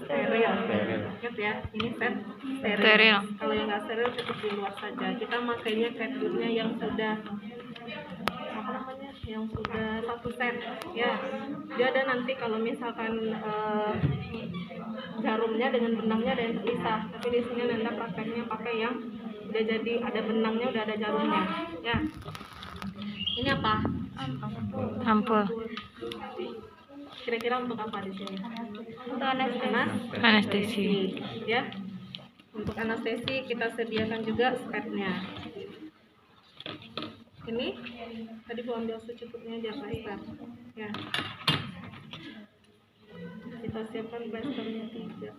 steril. Ingat ya, ini set steril. Kalau yang nggak steril cukup di luar saja. Kita makainya catbootnya yang sudah apa namanya, yang sudah satu set ya. Dia ada nanti kalau misalkan jarumnya dengan benangnya ada yang terpisah, tapi di sini Nanda prakteknya pakai yang udah jadi ada benangnya, udah ada jarumnya ya. Ini apa? Ampul. Kira-kira untuk apa di sini? Untuk Anestesi. Ya. Untuk anestesi kita sediakan juga spatnya. Ini tadi gua ambil secukupnya aja plaster. Ya. Kita siapkan plasternya 3.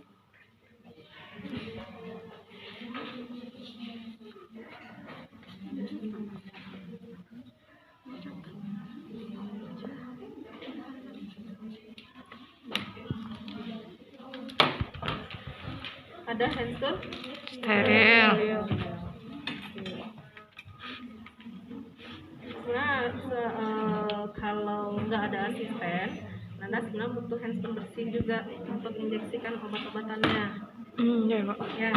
Ada handphone Steril. Nah, kalau nggak ada asisten, Nanda sebenarnya butuh handphone bersih juga untuk injeksikan obat-obatannya. Ya, Pak. Ya,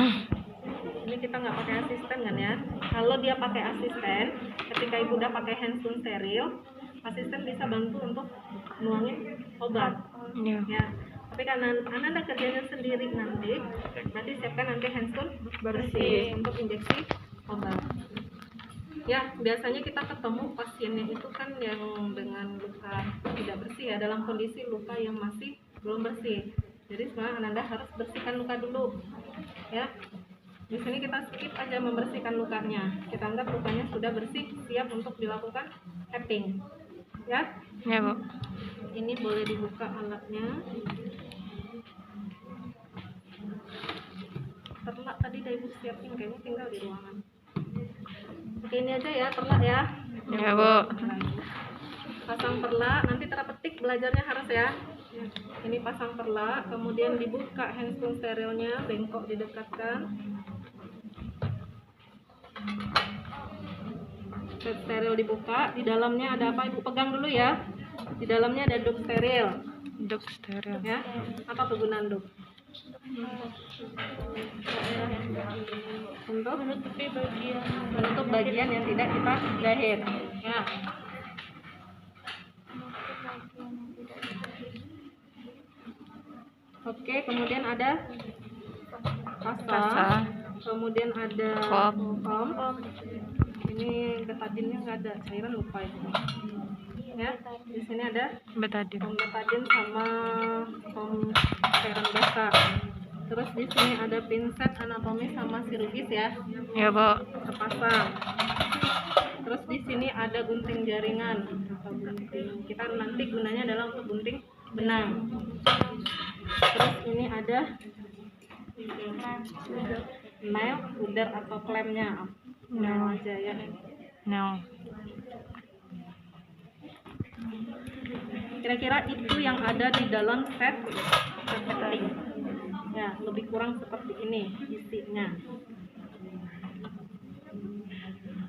ini kita nggak pakai asisten kan ya? Kalau dia pakai asisten, ketika ibu udah pakai handphone steril, asisten bisa bantu untuk nuangin obat. Ya. Ya, tapi karena Anda kerjanya sendiri nanti siapkan nanti handphone bersih untuk injeksi obat. Ya, biasanya kita ketemu pasiennya itu kan yang dengan luka tidak bersih ya, dalam kondisi luka yang masih belum bersih. Jadi sebenarnya Anda harus bersihkan luka dulu. Ya. Di sini kita skip aja membersihkan lukanya. Kita anggap lukanya sudah bersih, siap untuk dilakukan tapping. Ya. Ya, Bu. Ini boleh dibuka alatnya. Perlak tadi udah ibu siapin, kayaknya tinggal di ruangan. Oke, ini aja ya perlak ya. Ya, Bu. Pasang perlak, nanti terpetik belajarnya harus ya. Ini pasang perlak, kemudian dibuka handphone sterilnya, bengkok didekatkan. Set steril dibuka, di dalamnya ada apa? Ibu pegang dulu ya. Di dalamnya ada duk steril. Duk steril. Ya, apa kegunaan duk? Untuk bagian yang tidak kita jahit. Ya. Oke, kemudian ada pasta. Kemudian ada foam. Ini betadinnya nggak ada, cairan lupa itu. Ya, di sini ada Betadin. foam betadin sama foam cairan biasa. Terus di sini ada pinset anatomis sama chirurgis ya. Ya, Bu. Terpasang. Terus di sini ada gunting jaringan atau gunting. Kita nanti gunanya adalah untuk gunting benang. Terus ini ada nail, pudar atau klemnya. Nail aja ya. No. Kira-kira itu yang ada di dalam set setting. Ya, lebih kurang seperti ini isinya.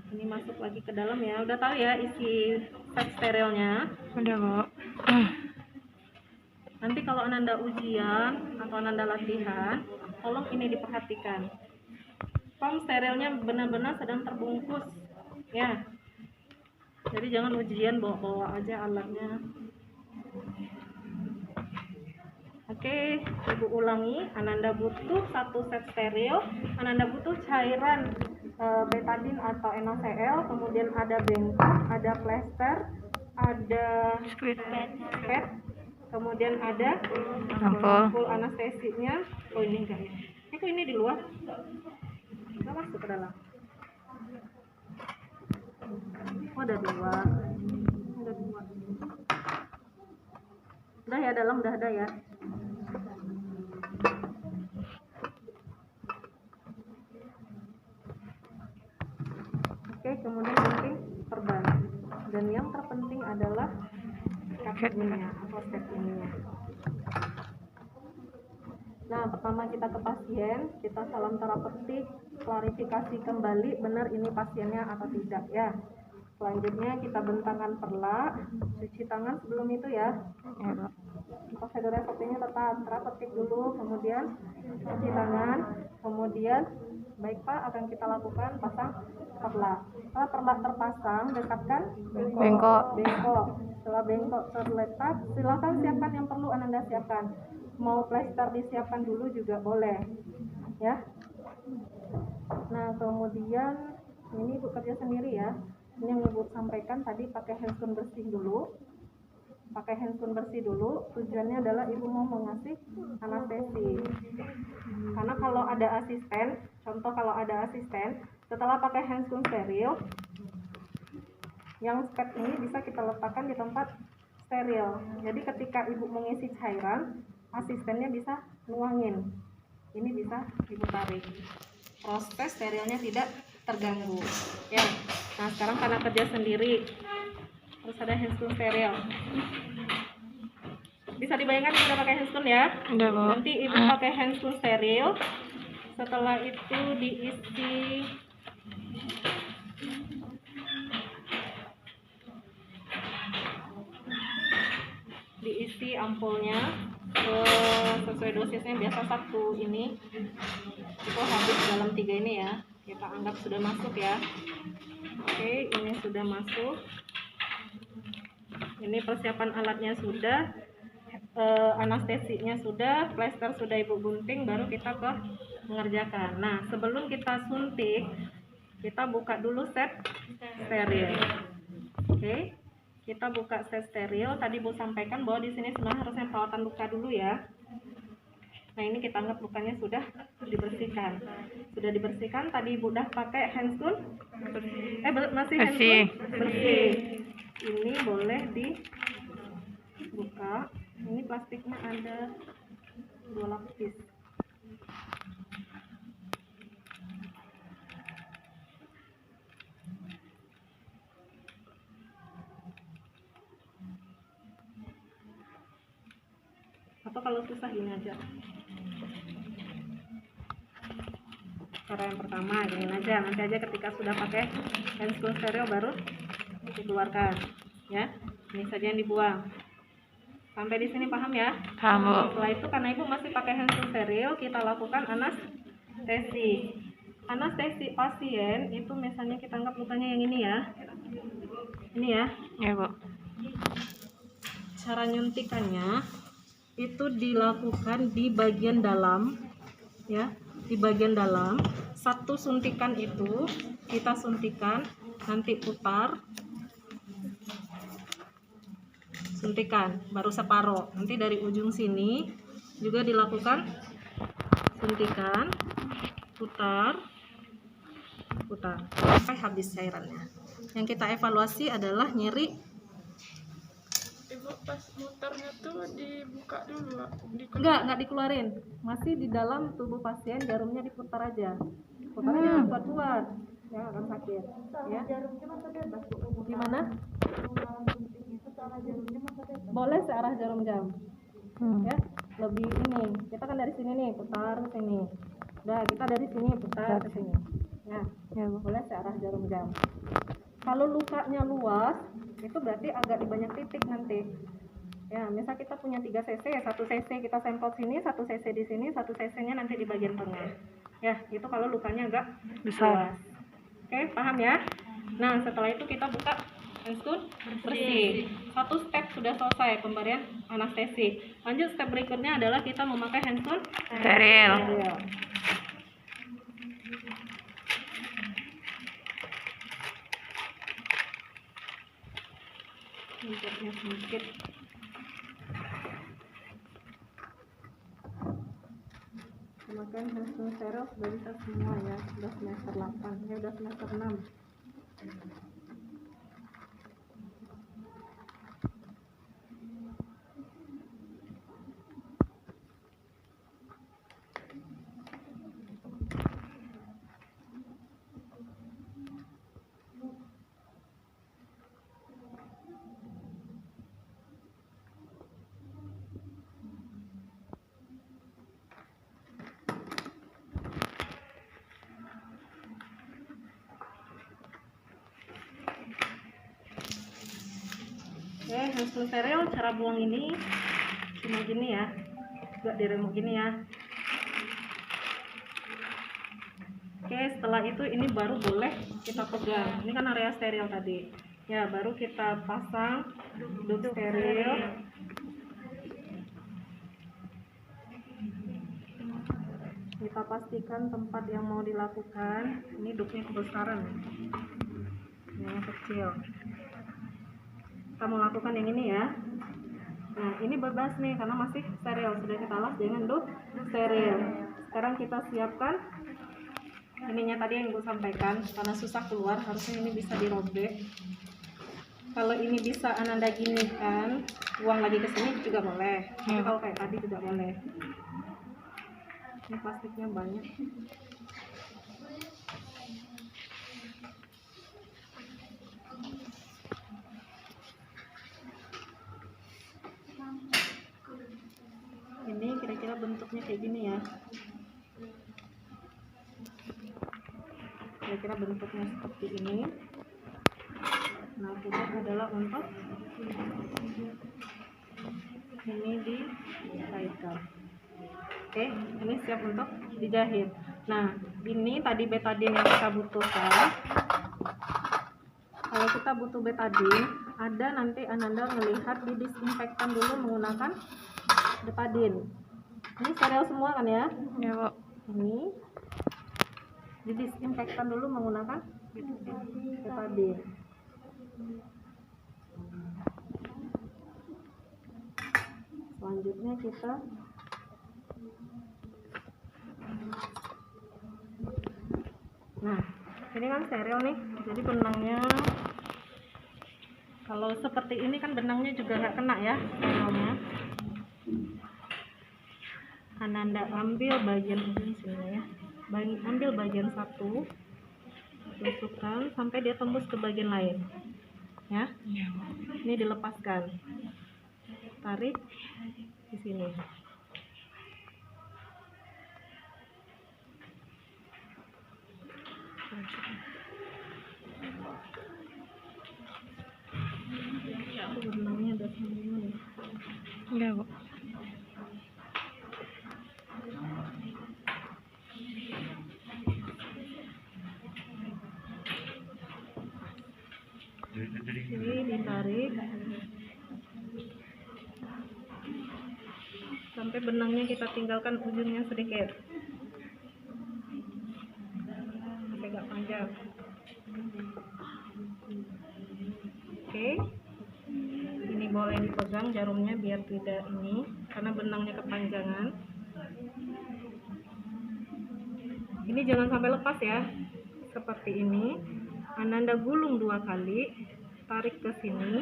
Ini masuk lagi ke dalam ya. Udah tahu ya isi set sterilnya. Udah, Bu. Nanti kalau Ananda ujian atau Ananda latihan, tolong ini diperhatikan. Foam sterilnya benar-benar sedang terbungkus, ya. Jadi jangan ujian bawa-bawa aja alatnya. Oke, ibu ulangi. Ananda butuh satu set steril. Ananda butuh cairan betadin atau NaCl. Kemudian ada bengkok, ada plester, ada pad. Kemudian ada ampul anestesinya. Oh ini enggak ya? Kok ini di luar? Nggak masuk ke dalam. Oh ada 2. Ada 2. Udah ya, dalam udah ada ya. Oke, kemudian gunting perban. Dan yang terpenting adalah ininya atau step ininya. Nah, pertama kita ke pasien, kita salam terapeutik, klarifikasi kembali benar ini pasiennya atau tidak ya. Selanjutnya kita bentangkan perlak, cuci tangan sebelum itu ya. Prosedurnya sepertinya tetap petik dulu, kemudian cuci tangan, kemudian baik Pak akan kita lakukan pasang perlak. Setelah perlak terpasang, dekatkan Bengkok. bengkok. Setelah bengkok terletak, silakan siapkan yang perlu Ananda siapkan. Mau plester disiapkan dulu juga boleh, ya. Nah kemudian ini Ibu kerja sendiri ya. Ini yang Ibu sampaikan tadi pakai handphone bersih dulu. Pakai handphone bersih dulu, tujuannya adalah Ibu mau mengasih anestesi. Karena kalau ada asisten, contoh kalau ada asisten, setelah pakai handphone steril, yang step ini bisa kita letakkan di tempat steril. Jadi ketika Ibu mengisi cairan, asistennya bisa nuangin. Ini bisa Ibu tarik. Proses sterilnya tidak terganggu. Ya. Nah sekarang karena kerja sendiri, terus ada handphone steril. Bisa dibayangkan kita pakai handphone ya. Udah, Bu. Nanti Ibu pakai handphone steril. Setelah itu diisi ampulnya sesuai dosisnya. Biasa satu ini itu habis dalam 3 ini ya. Kita anggap sudah masuk ya. Oke, ini sudah masuk. Ini persiapan alatnya sudah, anestesinya sudah, plester sudah Ibu gunting, baru kita ke mengerjakan. Nah sebelum kita suntik, kita buka dulu set steril. Oke, kita buka set steril. Tadi Bu sampaikan bahwa di sini sebenarnya harusnya perawatan luka dulu ya. Nah ini kita anggap lukanya sudah dibersihkan. Sudah dibersihkan. Tadi Ibu udah pakai handscoon. Masih handscoon bersih. Ini boleh dibuka. Ini plastiknya ada 2 lapis. Atau kalau susah ini aja. Cara yang pertama ini aja. Nanti aja ketika sudah pakai handscoon steril baru dikeluarkan. Ya, ini saja yang dibuang. Sampai di sini paham ya? Paham, Bu. Setelah itu karena Ibu masih pakai handphone steril, kita lakukan anestesi. Anestesi pasien itu misalnya kita anggap lukanya yang ini ya. Ini ya. Ya, Bu. Cara nyuntikannya itu dilakukan di bagian dalam ya, di bagian dalam. Satu suntikan itu kita suntikan, nanti putar. Suntikan baru separuh, nanti dari ujung sini juga dilakukan suntikan, putar sampai habis cairannya. Yang kita evaluasi adalah nyeri. Ibu pas muternya tuh dibuka dulu, Enggak dikeluarin, masih di dalam tubuh pasien, jarumnya diputar aja, putarnya kuat-kuat ya, akan sakit ya. Gimana? Boleh searah jarum jam ya, lebih ini kita kan dari sini nih putar ke sini, udah kita dari sini putar ke sini ya, boleh searah jarum jam. Kalau lukanya luas itu berarti agak di banyak titik nanti ya. Misal kita punya 3 cc ya, 1 cc kita sampel sini, 1 cc di sini, 1 cc nya nanti di bagian tengah ya. Itu kalau lukanya agak Besar. luas. Oke, paham ya? Nah setelah itu kita buka handphone bersih. Satu step sudah selesai pemberian anestesi. Lanjut step berikutnya adalah kita memakai handphone Steril. Bentuknya sedikit. Memakai handphone steril sudah bisa semua ya. Sudah semester 8 ya, udah semester 6. Oke, handphone steril cara buang ini cuma gini ya, gak diremuk gini ya. Oke, setelah itu ini baru boleh kita pegang. Ini kan area steril tadi ya, baru kita pasang duk steril. Kita pastikan tempat yang mau dilakukan, ini duknya kebesaran, yang kecil. Kita mau lakukan yang ini ya. Nah, ini bebas nih karena masih steril, sudah kita las dengan duk steril. Sekarang kita siapkan ininya tadi yang ibu sampaikan, karena susah keluar, harusnya ini bisa dirobek. Kalau ini bisa Ananda gini kan, buang lagi ke sini juga boleh. Tapi kalau kayak tadi juga boleh. Ini plastiknya banyak. Ini kira-kira bentuknya kayak gini ya. Kira-kira bentuknya seperti ini. Nah, tugas adalah untuk ini dikaitkan. Oke, ini siap untuk dijahit. Nah, ini tadi betadine yang kita butuhkan. Kalau kita butuh betadine, ada nanti Ananda melihat didisinfektan dulu menggunakan betadine. Ini steril semua kan ya? Ya, Bu. Ini didisinfektan dulu menggunakan betadine. Selanjutnya kita ini kan steril nih, jadi benangnya kalau seperti ini kan benangnya juga nggak kena ya sterilnya. Ananda ambil bagian ini sini ya, ambil bagian satu, tusukkan sampai dia tembus ke bagian lain ya. Ini dilepaskan, tarik di sini. Benangnya ada sambungan ya. Ya, Bu. Ini ditarik sampai benangnya kita tinggalkan ujungnya sedikit, sampai gak panjang. Oke, ini boleh dipegang jarumnya biar tidak ini, karena benangnya kepanjangan. Ini jangan sampai lepas ya, seperti ini. Ananda gulung 2 kali, tarik ke sini.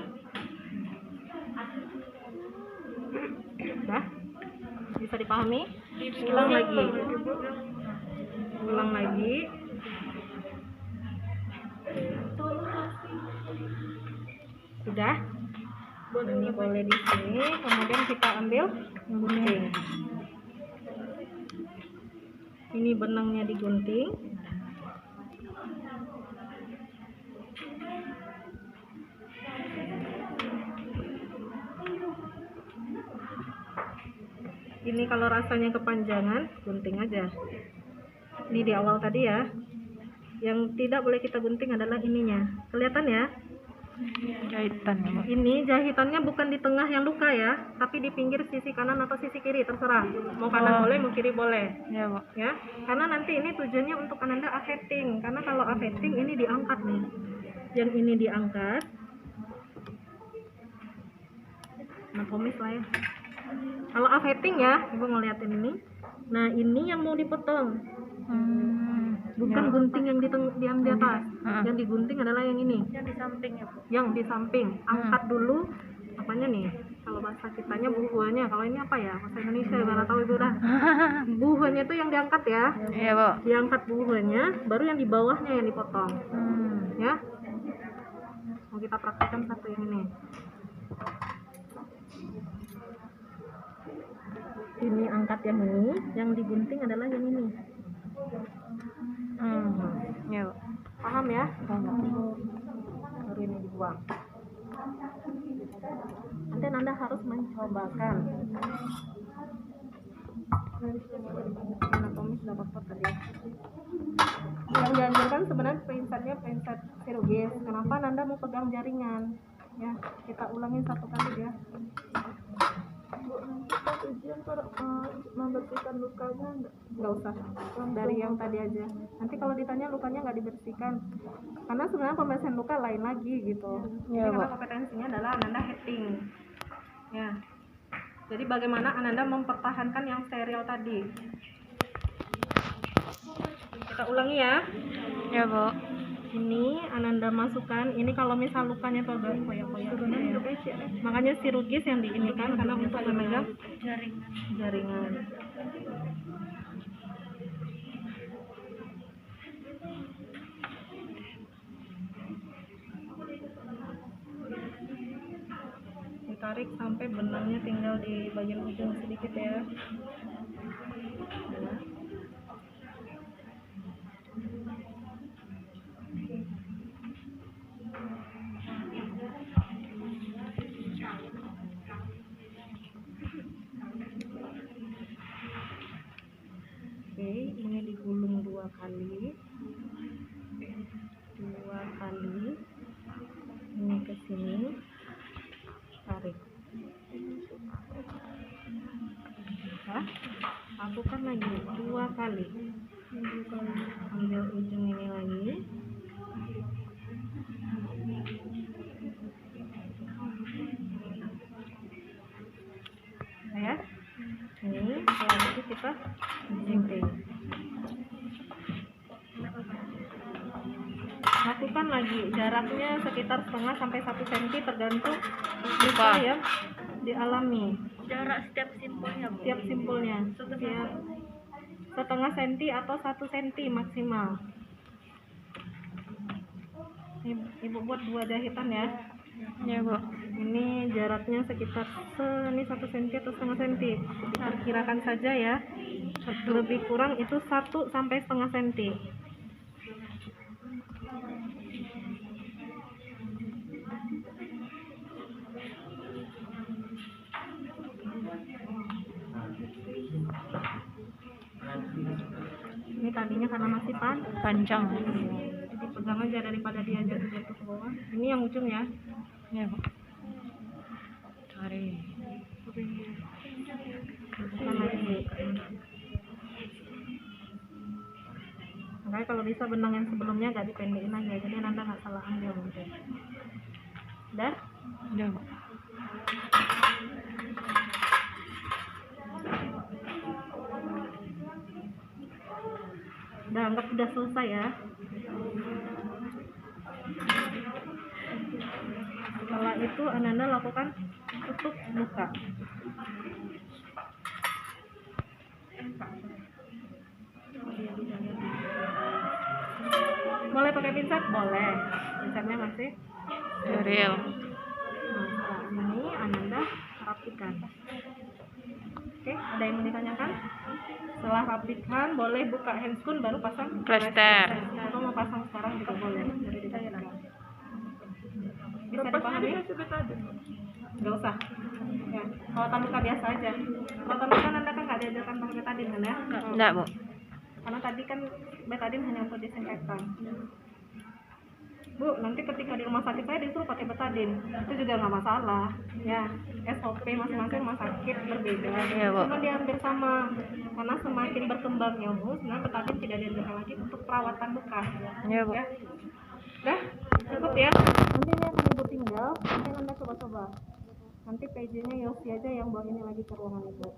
Dah, bisa dipahami? Ulang lagi, ulang lagi. Sudah. Ini boleh di sini, kemudian kita ambil gunting. Ini benangnya digunting. Ini kalau rasanya kepanjangan, gunting aja. Ini di awal tadi ya. Yang tidak boleh kita gunting adalah ininya. Kelihatan ya? Jahitan, Bu. Ini jahitannya bukan di tengah yang luka ya, tapi di pinggir sisi kanan atau sisi kiri, terserah. Mau kanan boleh, mau kiri boleh. Ya, Bu. Ya, karena nanti ini tujuannya untuk Ananda affecting. Karena kalau affecting ini diangkat nih. Yang ini diangkat. Nah, komis lah ya. Kalau affecting ya, Ibu ngeliatin ini. Nah, ini yang mau dipotong. Bukan Ya. gunting yang yang di atas. Heeh. Yang digunting adalah yang ini. Yang di samping ya, Bu. Yang di samping. Angkat dulu apanya nih? Kalau bahasa kitanya buahnya. Kalau ini apa ya? Bahasa Indonesia nggak tahu Ibu dah. Buahnya itu yang diangkat ya. Iya, Bu. Diangkat buahnya, baru yang di bawahnya yang dipotong. Ya. Mau kita praktekkan satu yang ini. Ini angkat yang ini, yang digunting adalah yang ini. Ya, Bu. Paham ya? Baru ini dibuang. Nanti Anda harus mencobakan. Anatomis udah kotor tadi ya. Yang dianjurkan sebenarnya penginsatannya penginsat chirurgis. Kenapa Anda mau pegang jaringan? Ya, kita ulangin satu kali ya. Bu, nanti pas ujian membersihkan lukanya Nggak usah, dari yang tadi aja. Nanti kalau ditanya lukanya nggak dibersihkan, karena sebenarnya pembersihan luka lain lagi gitu. Iya, Jadi karena Bu. kompetensinya adalah Ananda heading. Ya, jadi bagaimana Ananda mempertahankan yang steril tadi. Kita ulangi ya. Ya, Bu. Ini Ananda masukkan. Ini kalau misal lukanya tuh agak koyak-koyak ya. Makanya chirurgis yang diinikan karena untuk memegang jaringan. Ditarik sampai benangnya tinggal di bagian ujung sedikit ya. Oke, ini digulung 2 kali. 2 kali. Ini ke sini. Tarik. Ya. Lakukan lagi 2 kali. Ambil ujung ini lagi. Ya. Ini setelah itu kita gunting. Lakukan lagi jaraknya sekitar setengah sampai 1 cm tergantung luka ya dialami. jarak setiap simpulnya, Bu. Tiap simpulnya ya, setengah senti atau 1 cm maksimal. Ibu buat 2 jahitan ya. Ya, Bu. Ini jaraknya sekitar ini 1 cm atau setengah cm. Perkirakan saja ya. Lebih kurang itu 1 sampai setengah cm. Ini tadinya karena masih Panjang. jadi pegang aja daripada dia jatuh ke bawah. Ini yang ujung ya. Ya, Bu. Tarik. Bukan lagi. Makanya kalau bisa benang yang sebelumnya gak dipendekin aja, jadi Nanda nggak salah ambil nanti. Udah? Ya, Bu. Udah, anggap udah selesai ya. Setelah itu Ananda lakukan tutup luka. Boleh pakai pinset? Boleh. Pinsetnya masih Steril. Nah, setelah ini Ananda rapikan. Oke, ada yang mau ditanyakan? Setelah rapikan, boleh buka handscoon baru pasang Plester. Atau mau pasang sekarang juga boleh. Jadi ditanyakan. Bisa Lepasnya dipahami? dikasih betadin, Bu. Nggak usah. Ya, perawatan luka biasa aja. Perawatan luka Anda kan nggak diajarkan pakai betadin kan ya? Enggak, Bu. Karena tadi kan betadin hanya untuk disinfektan. Bu, nanti ketika di rumah sakit saya disuruh pakai betadin, itu juga nggak masalah. Ya, SOP masing-masing rumah sakit berbeda. Iya, Bu. Cuma diambil sama, karena semakin berkembang ilmu, sebenarnya betadin tidak diajarkan lagi untuk perawatan luka. Ya, Bu. Ya, udah cukup ya. Nanti ini akan ibu tinggal, nanti Anda coba-coba. Nanti PJ-nya Yosi aja yang bawa ini lagi ke ruangan ibu.